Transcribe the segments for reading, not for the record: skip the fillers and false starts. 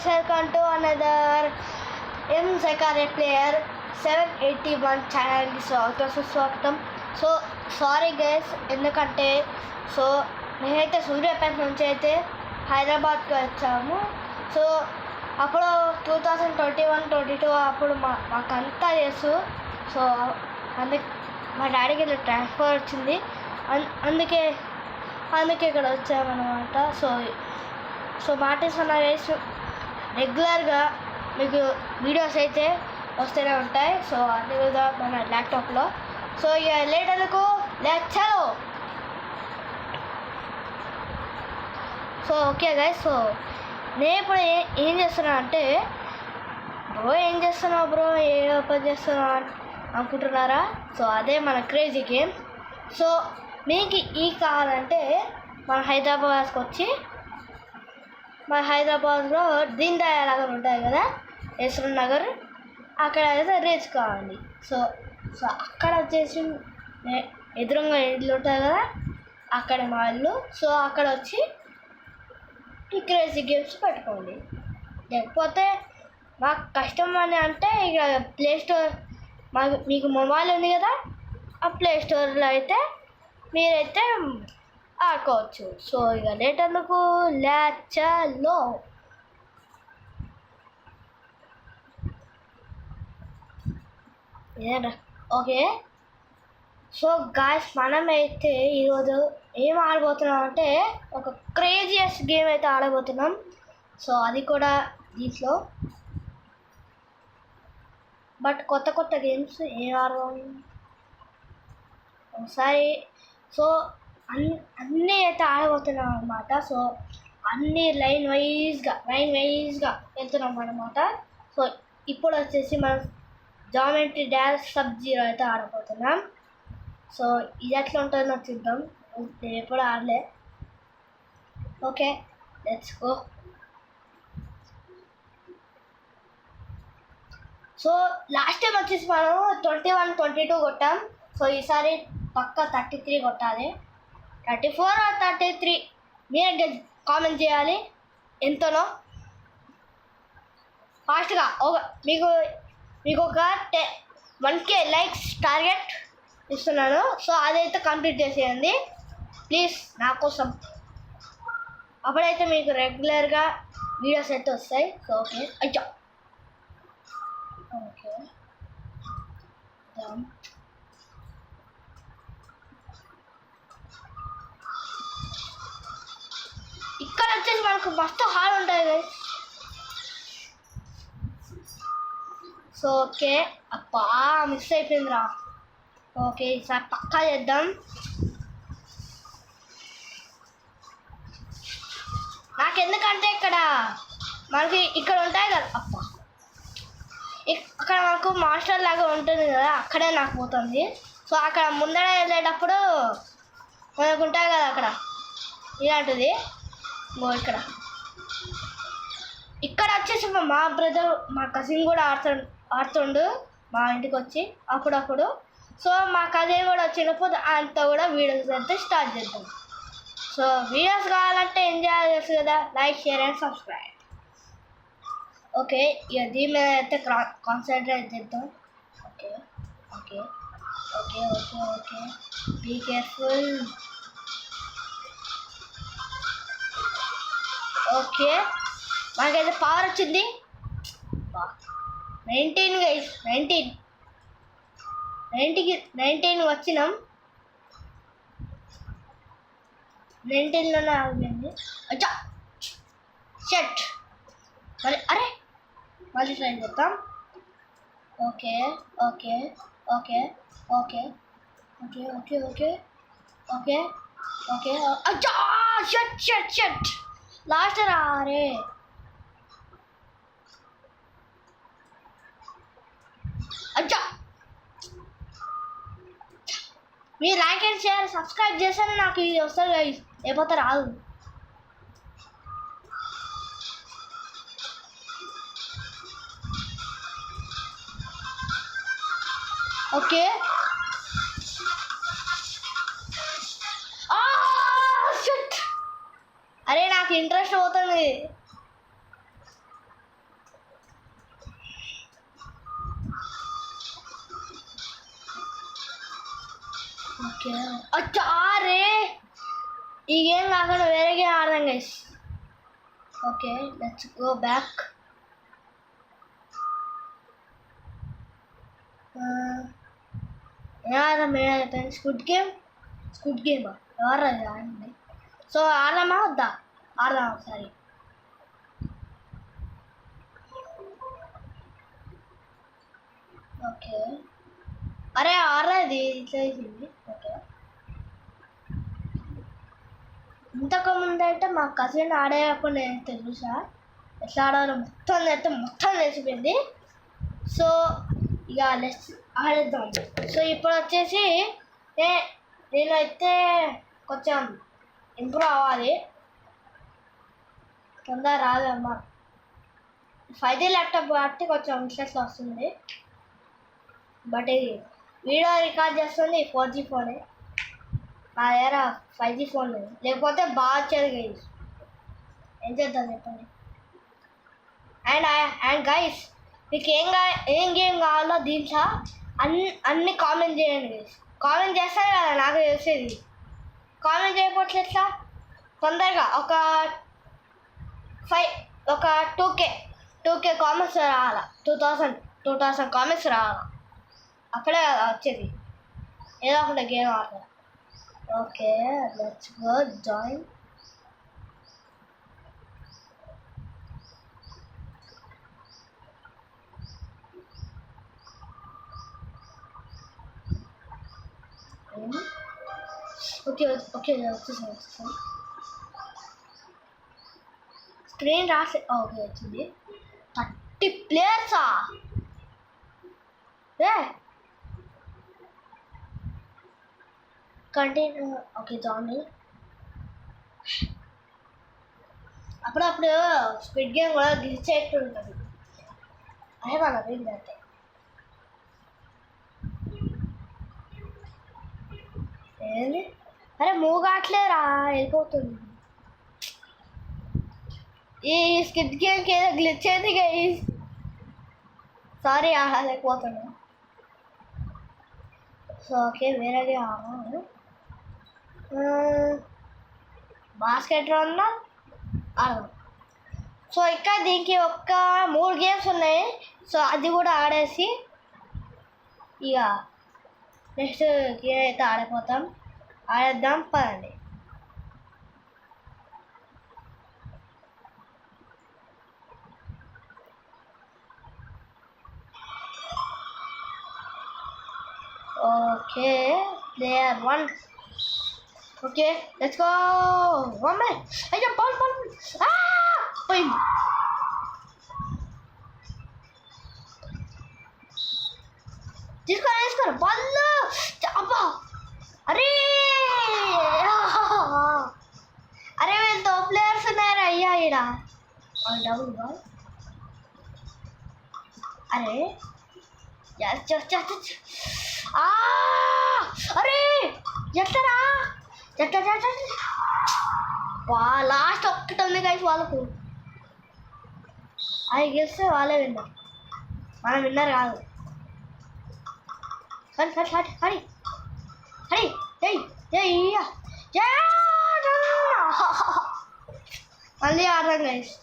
guys, welcome to another M player 781 ఛానల్కి స్వాగతం. So sorry guys, ఎందుకంటే నేనైతే సూర్యాపేట నుంచి అయితే హైదరాబాద్కి వచ్చాము. సో అప్పుడు 2021-22 అప్పుడు మాకంతా తెలుసు. సో మా డాడీకి ఇలా ట్రాన్స్ఫర్ వచ్చింది, అందుకే ఇక్కడ వచ్చామన్నమాట. సో మాటిస్తున్నా గైస్, రెగ్యులర్గా మీకు వీడియోస్ అయితే వస్తూనే ఉంటాయి. సో అదే విధంగా మన ల్యాప్టాప్లో. సో ఇక లేటర్లకు చలో. సో ఓకే గైస్, సో నేను ఇప్పుడు ఏం చేస్తున్నా అంటే, ఏం చేస్తున్నావు బ్రో, ఏ ఓపెన్ చేస్తున్నావు అనుకుంటున్నారా? సో అదే మన క్రేజీ గేమ్. సో మీకు కావాలంటే మన హైదరాబాద్కి వచ్చి, మన హైదరాబాద్లో దీన్ దయాళ్ నగర్ ఉంటాయి కదా, యశ్వంత్ నగర్, అక్కడ అయితే రీచ్ కావాలి. సో అక్కడ వచ్చేసి ఎదురుగా ఇల్లు ఉంటాయి కదా, అక్కడ మా ఇల్లు. సో అక్కడ వచ్చి ఈ క్రేజీ గేమ్స్ పెట్టుకోండి. లేకపోతే మాకు కష్టం అని అంటే ఇక ప్లే స్టోర్, మీకు మొబైల్ ఉంది కదా, ఆ ప్లే స్టోర్లో అయితే మీరైతే ఆడుకోవచ్చు. సో ఇక లేటర్లకు చలో. ఓకే, సో గాయ్స్, మనమైతే ఈరోజు ఏం ఆడబోతున్నాం అంటే ఒక క్రేజియస్ట్ గేమ్ అయితే ఆడబోతున్నాం. సో అది కూడా దీంట్లో, బట్ కొత్త గేమ్స్ ఏం ఆడదాం ఒకసారి. సో అన్నీ అయితే ఆడబోతున్నాం అన్నమాట. సో అన్నీ లైన్ వైజ్గా వెళ్తున్నాం అన్నమాట. సో ఇప్పుడు వచ్చేసి మనం జామెట్రీ డాష్ సబ్-జీరో అయితే ఆడబోతున్నాం. సో ఇది ఎట్లా ఉంటుందో చూద్దాం, నేను ఎప్పుడు ఆడలే. Okay, let's go. So last time వచ్చేసి మనం 21-22 కొట్టాం. సో ఈసారి పక్కా 33 కొట్టాలి. 34 or 33 మీరే కామెంట్ చేయాలి ఎంతనో ఫాస్ట్గా. మీకు ఒక 1K లైక్స్ టార్గెట్ ఇస్తున్నాను. సో అదైతే కంప్లీట్ చేసేయండి ప్లీజ్ నా కోసం, అప్పుడైతే మీకు రెగ్యులర్గా వీడియోస్ అయితే వస్తాయి. సో ఓకే, అయ్యా ఓకే, ఇక్కడ వచ్చేసి మనకు మస్తు హాల్ ఉంటుంది. సో ఓకే, అబ్బా మిస్ అయిపోయిందిరా. ఓకే, ఈసారి పక్కా చేద్దాం. నాకెందుకంటే మనకి ఇక్కడ ఉంటాయి కదా, అబ్బా అక్కడ మనకు మాస్టర్ లాగా ఉంటుంది కదా, అక్కడే నాకు పోతుంది. సో అక్కడ ముందర వెళ్ళేటప్పుడు మనకు ఉంటాయి కదా అక్కడ ఇలాంటిది. ఇక్కడ వచ్చేసి మా బ్రదర్, మా కజిన్ కూడా ఆడుతుండు మా ఇంటికి వచ్చి అప్పుడప్పుడు. సో మా కజిన్ కూడా వచ్చినప్పుడు అంతా కూడా వీడియోస్ అయితే స్టార్ట్ చేద్దాం. సో వీడియోస్ కావాలంటే ఎంజాయ్ చేసు కదా, like, share and subscribe. Okay, ఇక దీని మీద అయితే కాన్సన్ట్రేట్ చేద్దాం. Okay okay okay okay okay be careful. Okay, మనకైతే పవర్ వచ్చింది 19 గైస్, 19 వచ్చినాం. 19లోనే ఆగింది. అచ్చా షట్, మళ్ళీ ట్రై చేద్దాం. Okay okay okay okay okay okay okay okay okay అచ్చా షట్ లాస్ట్ రారే. అచ్చా, మీరు లైక్ అండ్ షేర్ సబ్స్క్రైబ్ చేస్తేనే నాకు ఇది వస్తుంది గైస్, లేకపోతే రాదు. ఓకే, అరే నాకు ఇంట్రెస్ట్ పోతుంది. ఓకే అరే ఈ గేమ్ కాకుండా వేరే గేమ్ ఆడదాం guys. Okay let's go back. ఏమైపోయింది స్క్విడ్ గేమ్ ఎవరు ఆడండి. సో ఆడదామా వద్దా? ఆడదాం ఒకసారి. ఓకే అరే ఆడది ఇట్లా వేసింది. ఓకే ఇంతకు ముందు అయితే మా కజిన్ ఆడేటప్పుడు నేను తెలుసా ఎట్లా ఆడాలో మొత్తం తెలిసిపోయింది. సో ఇక లెట్స్ ఆడేద్దాం. సో ఇప్పుడు వచ్చేసి నేనైతే కొంచెం ఇంప్రూవ్ అవ్వాలి. తొందర రాదమ్మా 5G ల్యాప్టాప్ కాబట్టి కొంచెం మిస్టేక్స్ వస్తుంది. బట్ ఇది వీడియో రికార్డ్ చేస్తుంది 4G ఫోనే. నా దగ్గర 5G ఫోన్ లేదు, లేకపోతే బాగా వచ్చేది గైస్. ఏం చేద్దాం చెప్పండి. అండ్ గైస్ మీకు ఏం గేమ్ కావాలో దీంట్లో అన్ని కామెంట్ చేయండి గైస్. కామెంట్ చేస్తారు కదా నాకు తెలిసేది. కామెంట్ చేయకపోతే ఎట్లా? తొందరగా ఒక 2K కామెంట్స్ రావాలా. 2000 కామెంట్స్ రావాలా. అక్కడే వచ్చేది ఏదో ఒకటి గేమ్ ఆడాలి. Okay let's go join. Okay వచ్చేసాను. స్క్రీన్ రాసే ఓకే వచ్చింది. 30 ప్లేయర్సా? కంటిన్యూ. Okay join. అప్పుడప్పుడు స్క్విడ్ గేమ్ కూడా గ్లిచ్ అయినట్టు ఉంటుంది. అదే మన ఏంటంటే ఏంది అరే మూవ్ కావట్లేరా వెళ్ళిపోతుంది. ఈ స్క్విడ్ గేమ్కి ఏదో గ్లిచ్ అయింది గైస్. సారీ ఆడలేకపోతున్నా. సో ఓకే వేరేగా బాస్కెట్ రౌండ్లో ఆడదాం. సో ఇక్కడ దీనికి 3 గేమ్స్ ఉన్నాయి. సో అది కూడా ఆడేసి ఇక నెక్స్ట్ గేమ్ అయితే ఆడేద్దాం పదండి. Okay player 1. Okay let's go. Mummy అయ్యా బాల్ పోయింది. తీసుకోరా బాల్. అబ్బా అరే వీళ్ళతో ప్లేయర్స్ ఉన్నారా అయ్యా ఈడ. Double ball. అరే అరే ఎట్లరా లాస్ట్ ఒక్కటి ఉంది గైస్ వాళ్ళకు. అది గెలిస్తే వాళ్ళే విన్నారు, మనం విన్నర్ కాదు. మళ్ళీ ఆడదాం guys.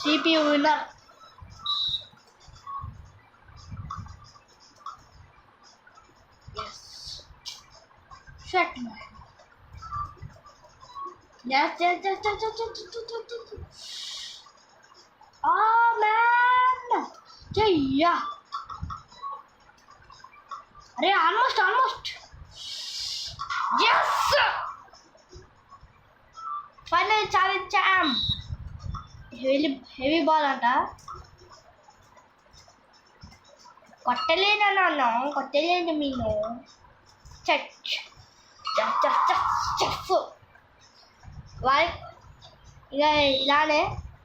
CPU winner. Shut man. Yes. Oh man. Yeah. Arey almost. Yes. Finally challenge champ. Heavy ball anta. కొట్టలేను మీను. వాళ్ళ ఇక ఇలానే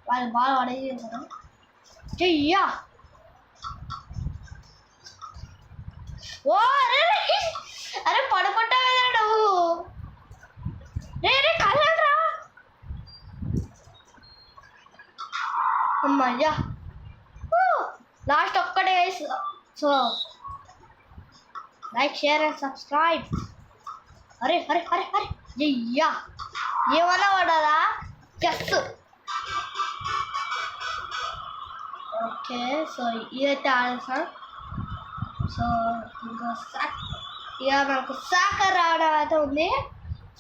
వాళ్ళు బాగా పడేది చేశారు. చెయ్యా ఓ అరే పడుకుంటావు కదా నువ్వు. రే కదలరా అమ్మయ్యా. లాస్ట్ ఒక్కటే. So like share and subscribe. అరే అరే అరే అరే అయ్యా ఏమన్నా పడదా చెస్. ఓకే సో ఇదైతే ఆడేసాం. సో ఇంకా ఇక మనకు సాకర్ రావడం అయితే ఉంది.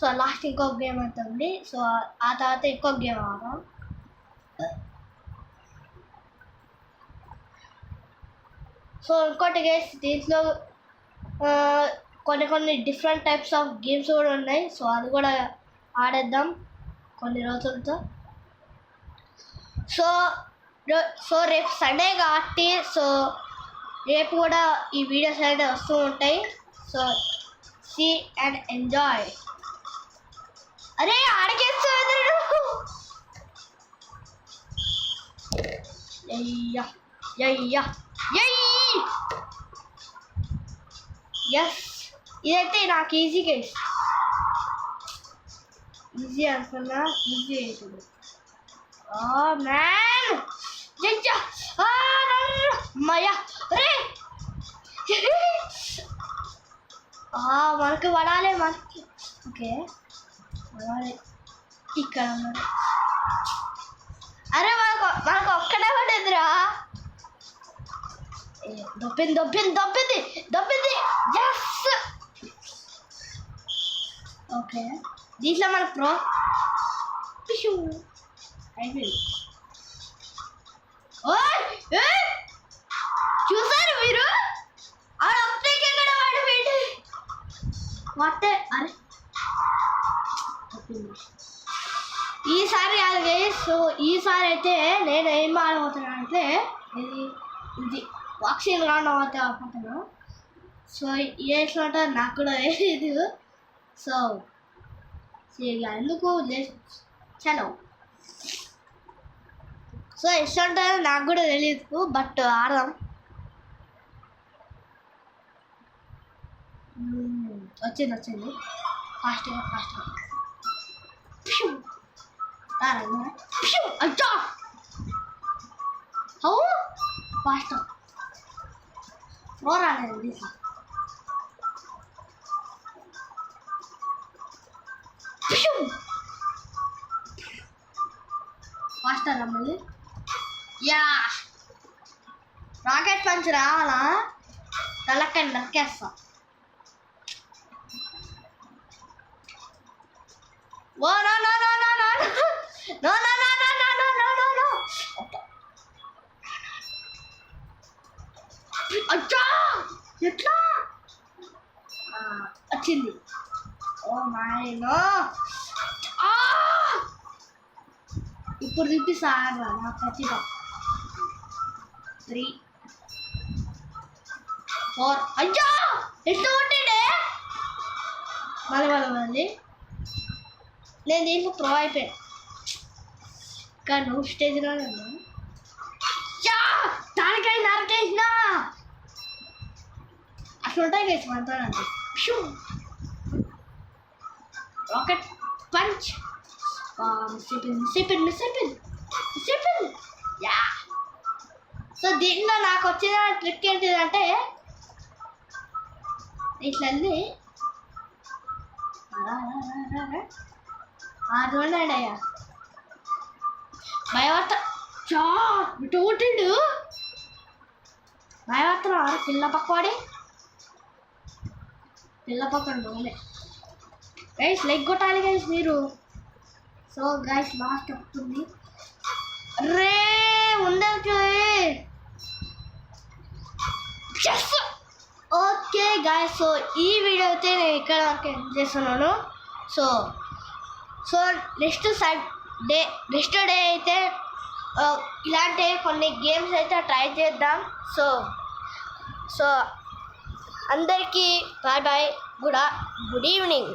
సో లాస్ట్ ఇంకొక గేమ్ అయితే ఉంది. సో ఆ తర్వాత ఇంకొక గేమ్ ఆడదాం. సో ఇంకోటి గైస్ దీంట్లో కొన్ని డిఫరెంట్ టైప్స్ ఆఫ్ గేమ్స్ కూడా ఉన్నాయి. సో అది కూడా ఆడేద్దాం కొన్ని రోజులతో. సో రేపు సండే కాబట్టి సో రేపు కూడా ఈ వీడియోస్ అయితే వస్తూ ఉంటాయి. So see and enjoy. అరే ఆడకేస్తాడు అయ్యా అయ్యా ఎస్ ఇదైతే నాకు ఈజీ కేస్. ఈజీ అనుకున్నా ఈజీ అవుతుంది. మ్యాన్ మయా రే మనకు పడాలి మనకి. ఓకే పడాలి ఇక్కడ ఉన్నాడు. అరే మనకు ఒక్కడే పడేదిరా. దొబ్బింది ఎస్. ఓకే దీంట్లో మన ప్రో అయిపోయింది. చూసారు మీరు ఆడ వాడు వాటే. అరే ఈసారి అలాగే. సో ఈసారి అయితే నేను ఏం ఆడబోతున్నా అంటే ఇది వాక్సిన్ రావడం అయితే ఆడుకుంటున్నాను. సో ఎట్లా ఉంటుంది నాకు కూడా తెలియదు. సో ఎందుకు చలో. సో ఎట్లా ఉంటుందో నాకు కూడా తెలియదు బట్ ఆడదాం. వచ్చింది ఫాస్ట్గా అచ్చా ఫాస్ట్ రాలేదు. ఫాస్ట్ మళ్ళీ యా రాకెట్ పంచ్ రావాలా తలకండి నరికేస్తా. Oh no no no no no no no no no no no no no no no ఎట్లా వచ్చింది. ఓ మై నో ఇప్పుడు చూపిస్తారా నా ప్రతిభ. 3 4 అయ్యా ఎట్లా కొట్టిడే మళ్ళీ నేను దీంట్లో ప్రో అయిపోయాను. ఇంకా నువ్వు స్టేజ్లో ఉన్నా దానికై నరికేసిన అట్లా ఉంటాయి కేసు మనతో అంటే rocket punch C pin yeah. So దీంట్లో నాకు వచ్చిన ట్రిక్ ఏంటిదంటే ఇట్లా చూడండియ్యా భయవర్త ఇటు భయవర్తన పిల్ల పక్కన డోలే గైస్ లెగ్ కొట్టాలి గైస్ మీరు. సో గైస్ లాస్ట్ వస్తుంది. రే ఉండదు. ఓకే గైస్ సో ఈ వీడియో అయితే నేను ఇక్కడ వరకు ఎండ్ చేస్తున్నాను. సో నెక్స్ట్ డే అయితే ఇలాంటి కొన్ని గేమ్స్ అయితే ట్రై చేద్దాం. సో అందరికీ బాయ్ గుడ్ ఈవినింగ్.